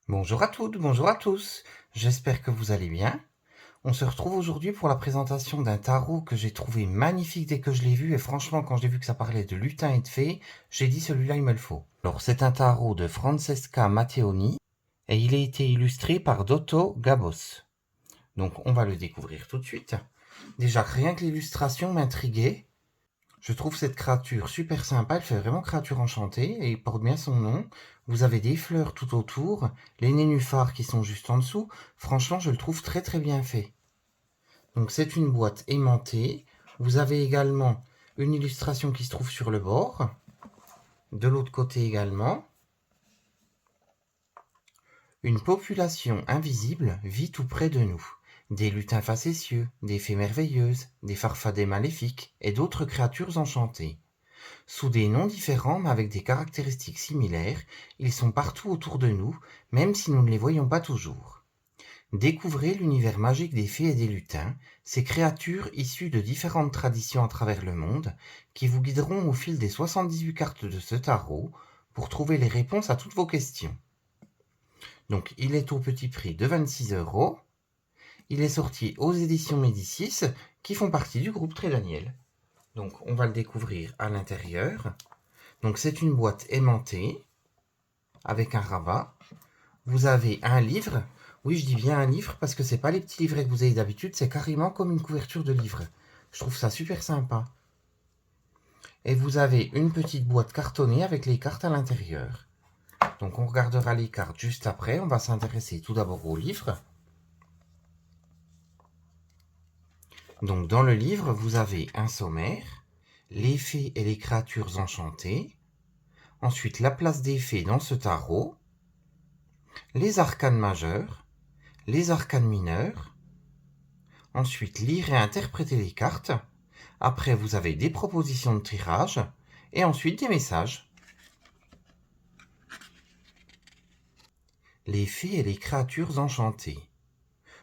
Bonjour à toutes, bonjour à tous. J'espère que vous allez bien. On se retrouve aujourd'hui pour la présentation d'un tarot que j'ai trouvé magnifique dès que je l'ai vu et franchement quand j'ai vu que ça parlait de lutins et de fées, j'ai dit celui-là il me le faut. Alors c'est un tarot de Francesca Matteoni et il a été illustré par Dotto Gabos. Donc on va le découvrir tout de suite. Déjà rien que l'illustration m'intriguait. Je trouve cette créature super sympa, elle fait vraiment créature enchantée et il porte bien son nom. Vous avez des fleurs tout autour, les nénuphars qui sont juste en dessous. Franchement, je le trouve très très bien fait. Donc c'est une boîte aimantée. Vous avez également une illustration qui se trouve sur le bord. De l'autre côté également. Une population invisible vit tout près de nous. Des lutins facétieux, des fées merveilleuses, des farfadets maléfiques et d'autres créatures enchantées. Sous des noms différents mais avec des caractéristiques similaires, ils sont partout autour de nous, même si nous ne les voyons pas toujours. Découvrez l'univers magique des fées et des lutins, ces créatures issues de différentes traditions à travers le monde, qui vous guideront au fil des 78 cartes de ce tarot pour trouver les réponses à toutes vos questions. Donc il est au petit prix de 26 €. Il est sorti aux éditions Médicis, qui font partie du groupe Très Daniel. Donc on va le découvrir à l'intérieur. Donc c'est une boîte aimantée avec un rabat. Vous avez un livre. Oui, je dis bien un livre parce que c'est pas les petits livrets que vous avez d'habitude, c'est carrément comme une couverture de livre. Je trouve ça super sympa. Et vous avez une petite boîte cartonnée avec les cartes à l'intérieur. Donc on regardera les cartes juste après. On va s'intéresser tout d'abord au livre. Donc dans le livre, vous avez un sommaire, les fées et les créatures enchantées, ensuite la place des fées dans ce tarot, les arcanes majeurs, les arcanes mineurs, ensuite lire et interpréter les cartes, après vous avez des propositions de tirage, et ensuite des messages. Les fées et les créatures enchantées.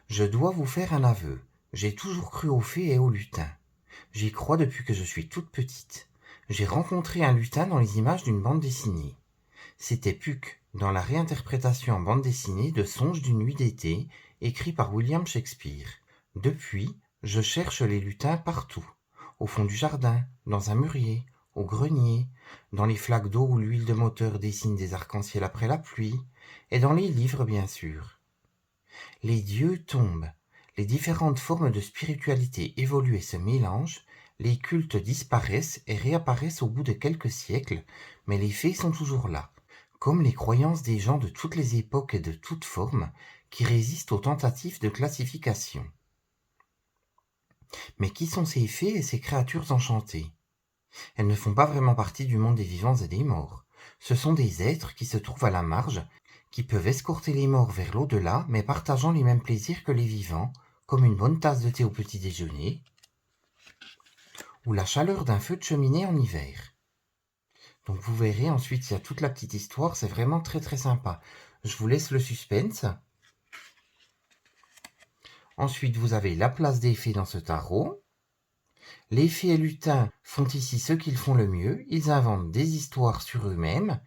Je dois vous faire un aveu, j'ai toujours cru aux fées et aux lutins. J'y crois depuis que je suis toute petite. J'ai rencontré un lutin dans les images d'une bande dessinée. C'était Puck, dans la réinterprétation en bande dessinée de Songes d'une nuit d'été, écrit par William Shakespeare. Depuis, je cherche les lutins partout. Au fond du jardin, dans un mûrier, au grenier, dans les flaques d'eau où l'huile de moteur dessine des arcs-en-ciel après la pluie, et dans les livres bien sûr. Les dieux tombent, les différentes formes de spiritualité évoluent et se mélangent, les cultes disparaissent et réapparaissent au bout de quelques siècles, mais les fées sont toujours là, comme les croyances des gens de toutes les époques et de toutes formes, qui résistent aux tentatives de classification. Mais qui sont ces fées et ces créatures enchantées? Elles ne font pas vraiment partie du monde des vivants et des morts. Ce sont des êtres qui se trouvent à la marge, qui peuvent escorter les morts vers l'au-delà, mais partageant les mêmes plaisirs que les vivants, comme une bonne tasse de thé au petit déjeuner, ou la chaleur d'un feu de cheminée en hiver. Donc vous verrez, ensuite il y a toute la petite histoire, c'est vraiment très très sympa. Je vous laisse le suspense. Ensuite vous avez la place des fées dans ce tarot. Les fées et lutins font ici ce qu'ils font le mieux, ils inventent des histoires sur eux-mêmes.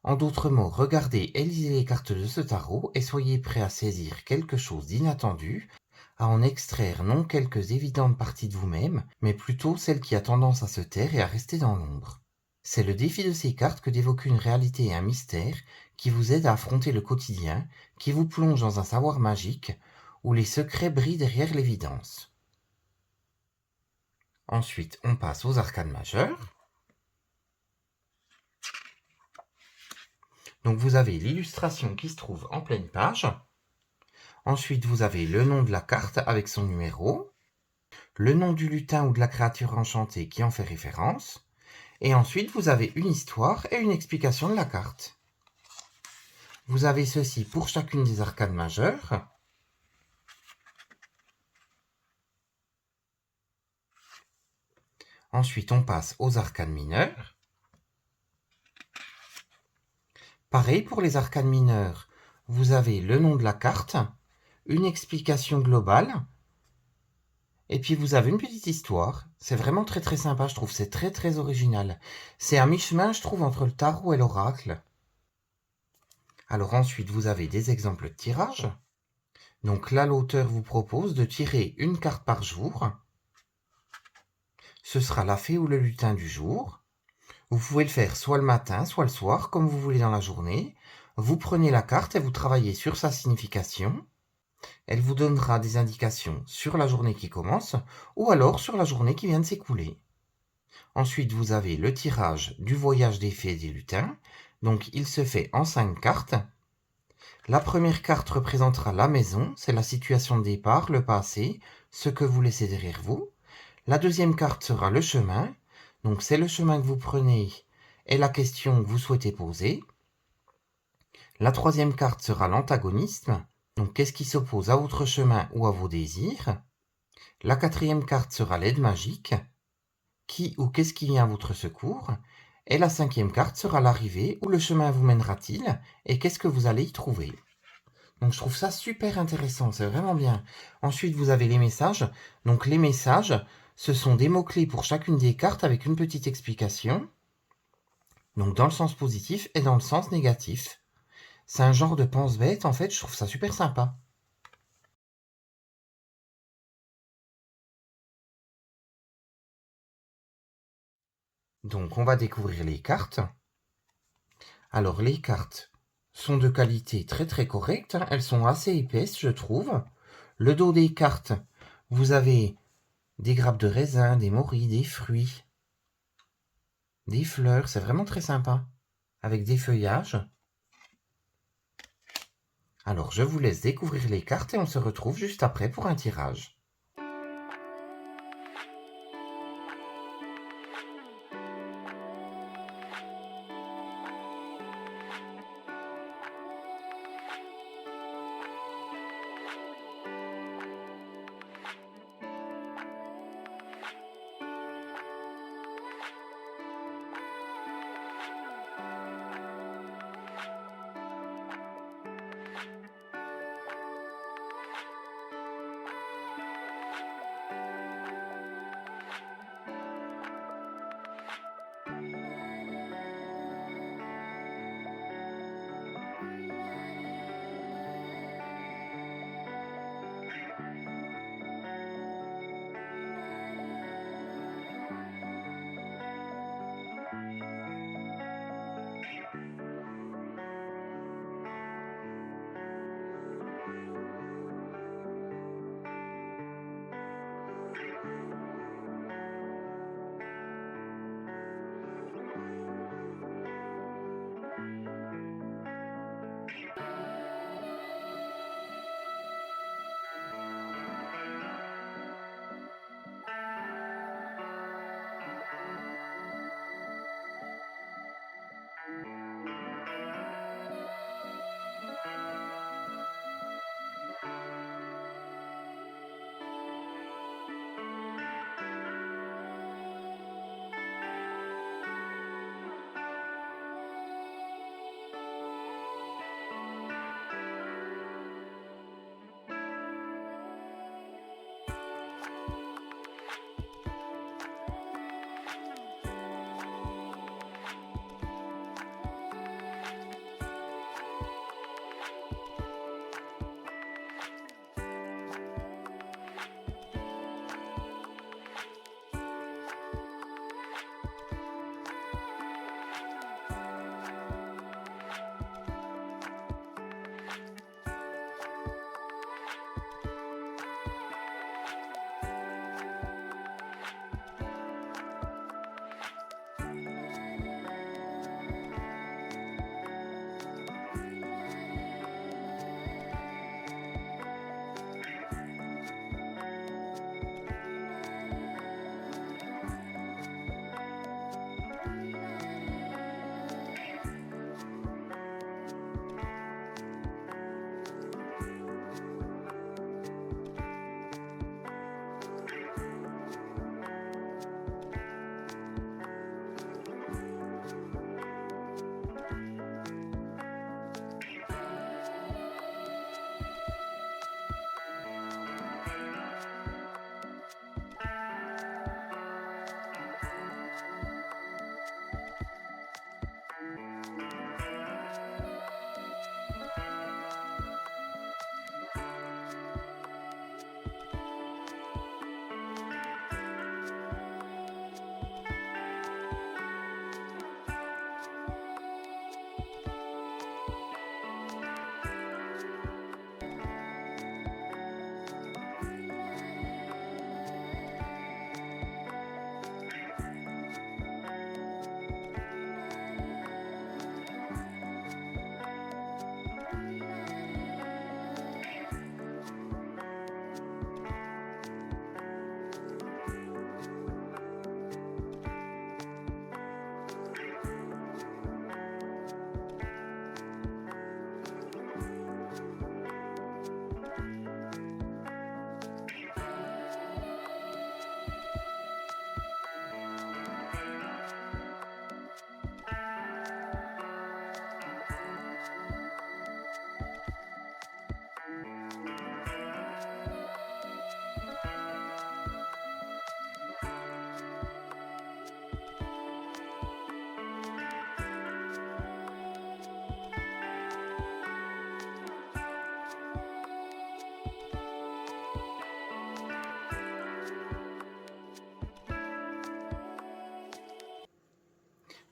En d'autres mots, regardez et lisez les cartes de ce tarot et soyez prêts à saisir quelque chose d'inattendu, à en extraire non quelques évidentes parties de vous-même, mais plutôt celle qui a tendance à se taire et à rester dans l'ombre. C'est le défi de ces cartes que d'évoquer une réalité et un mystère qui vous aide à affronter le quotidien, qui vous plonge dans un savoir magique, où les secrets brillent derrière l'évidence. Ensuite, on passe aux arcanes majeures. Donc vous avez l'illustration qui se trouve en pleine page. Ensuite, vous avez le nom de la carte avec son numéro, le nom du lutin ou de la créature enchantée qui en fait référence, et ensuite vous avez une histoire et une explication de la carte. Vous avez ceci pour chacune des arcanes majeures. Ensuite, on passe aux arcanes mineures. Pareil pour les arcanes mineures, vous avez le nom de la carte, une explication globale, et puis vous avez une petite histoire. C'est vraiment très très sympa, je trouve, c'est très très original. C'est à mi-chemin, je trouve, entre le tarot et l'oracle. Alors ensuite, vous avez des exemples de tirage. Donc là, l'auteur vous propose de tirer une carte par jour. Ce sera la fée ou le lutin du jour. Vous pouvez le faire soit le matin, soit le soir, comme vous voulez dans la journée. Vous prenez la carte et vous travaillez sur sa signification. Elle vous donnera des indications sur la journée qui commence ou alors sur la journée qui vient de s'écouler. Ensuite, vous avez le tirage du voyage des fées et des lutins. Donc, il se fait en 5 cartes. La première carte représentera la maison, c'est la situation de départ, le passé, ce que vous laissez derrière vous. La deuxième carte sera le chemin, donc c'est le chemin que vous prenez et la question que vous souhaitez poser. La troisième carte sera l'antagonisme, donc qu'est-ce qui s'oppose à votre chemin ou à vos désirs. La quatrième carte sera l'aide magique, qui ou qu'est-ce qui vient à votre secours. Et la cinquième carte sera l'arrivée, où le chemin vous mènera-t-il et qu'est-ce que vous allez y trouver. Donc je trouve ça super intéressant, c'est vraiment bien. Ensuite, vous avez les messages. Donc les messages, ce sont des mots-clés pour chacune des cartes avec une petite explication. Donc dans le sens positif et dans le sens négatif. C'est un genre de pense-bête, en fait, je trouve ça super sympa. Donc on va découvrir les cartes. Alors les cartes sont de qualité très très correcte, hein. Elles sont assez épaisses, je trouve. Le dos des cartes, vous avez des grappes de raisin, des morilles, des fruits, des fleurs, c'est vraiment très sympa, avec des feuillages. Alors je vous laisse découvrir les cartes et on se retrouve juste après pour un tirage.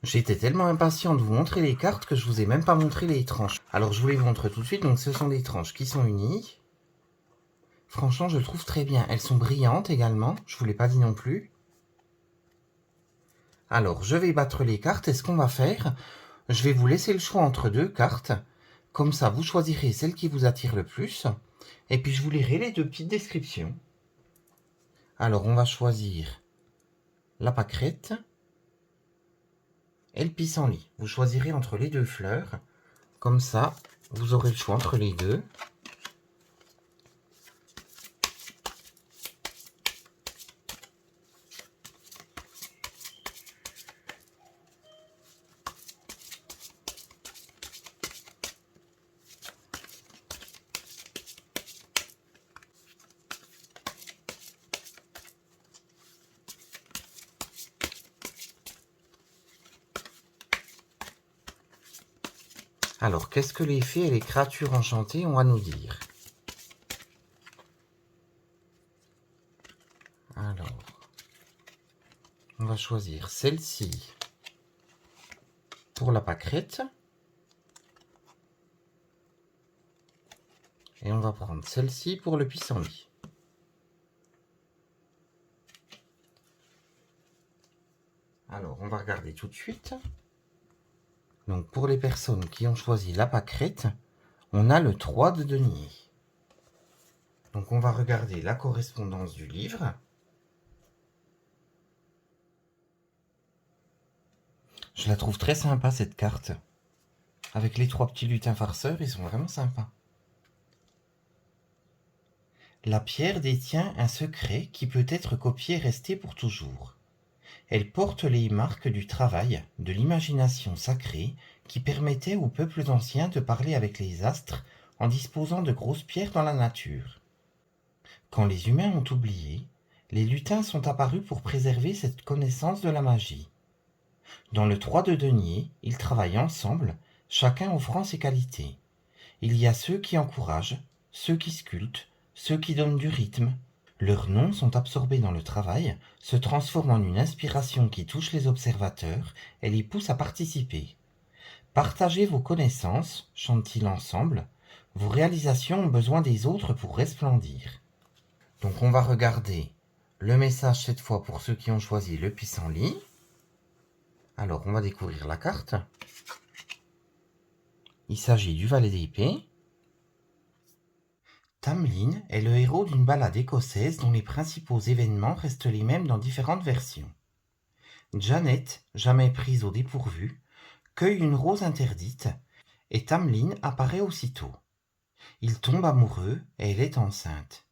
J'étais tellement impatient de vous montrer les cartes que je vous ai même pas montré les tranches. Alors je vous les montre tout de suite. Donc ce sont des tranches qui sont unies. Franchement, je le trouve très bien. Elles sont brillantes également. Je vous l'ai pas dit non plus. Alors, je vais battre les cartes et ce qu'on va faire, je vais vous laisser le choix entre deux cartes. Comme ça, vous choisirez celle qui vous attire le plus. Et puis, je vous lirai les deux petites descriptions. Alors, on va choisir la pâquerette et le pissenlit. Vous choisirez entre les deux fleurs. Comme ça, vous aurez le choix entre les deux. Alors, qu'est-ce que les fées et les créatures enchantées ont à nous dire? Alors, on va choisir celle-ci pour la pâquerette. Et on va prendre celle-ci pour le pissenlit. Alors, on va regarder tout de suite. Donc, pour les personnes qui ont choisi la pâquerette, on a le 3 de denier. Donc, on va regarder la correspondance du livre. Je la trouve très sympa, cette carte. Avec les 3 petits lutins farceurs, ils sont vraiment sympas. La pierre détient un secret qui peut être copié et resté pour toujours. Elle porte les marques du travail, de l'imagination sacrée qui permettait aux peuples anciens de parler avec les astres en disposant de grosses pierres dans la nature. Quand les humains ont oublié, les lutins sont apparus pour préserver cette connaissance de la magie. Dans le 3 de denier, ils travaillent ensemble, chacun offrant ses qualités. Il y a ceux qui encouragent, ceux qui sculptent, ceux qui donnent du rythme. Leurs noms sont absorbés dans le travail, se transforment en une inspiration qui touche les observateurs et les pousse à participer. Partagez vos connaissances, chantent-ils ensemble. Vos réalisations ont besoin des autres pour resplendir. Donc on va regarder le message cette fois pour ceux qui ont choisi le pissenlit. Alors on va découvrir la carte. Il s'agit du valet d'épée. Tamlin est le héros d'une ballade écossaise dont les principaux événements restent les mêmes dans différentes versions. Janet, jamais prise au dépourvu, cueille une rose interdite et Tamlin apparaît aussitôt. Il tombe amoureux et elle est enceinte.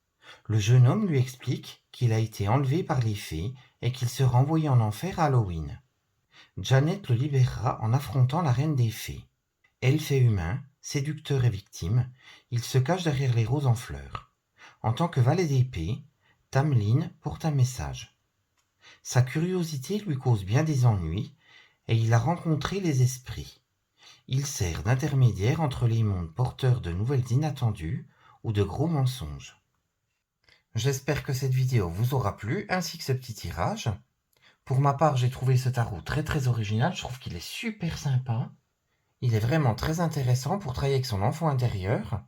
Le jeune homme lui explique qu'il a été enlevé par les fées et qu'il sera envoyé en enfer à Halloween. Janet le libérera en affrontant la reine des fées. Elfe et humain, séducteur et victime, il se cache derrière les roses en fleurs. En tant que valet d'épée, Tamlin porte un message. Sa curiosité lui cause bien des ennuis, et il a rencontré les esprits. Il sert d'intermédiaire entre les mondes porteurs de nouvelles inattendues ou de gros mensonges. J'espère que cette vidéo vous aura plu, ainsi que ce petit tirage. Pour ma part, j'ai trouvé ce tarot très original, je trouve qu'il est super sympa. Il est vraiment très intéressant pour travailler avec son enfant intérieur.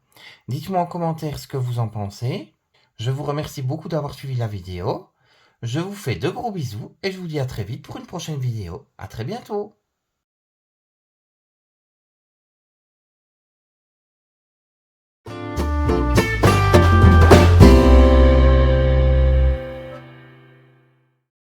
Dites-moi en commentaire ce que vous en pensez. Je vous remercie beaucoup d'avoir suivi la vidéo. Je vous fais de gros bisous et je vous dis à très vite pour une prochaine vidéo. À très bientôt.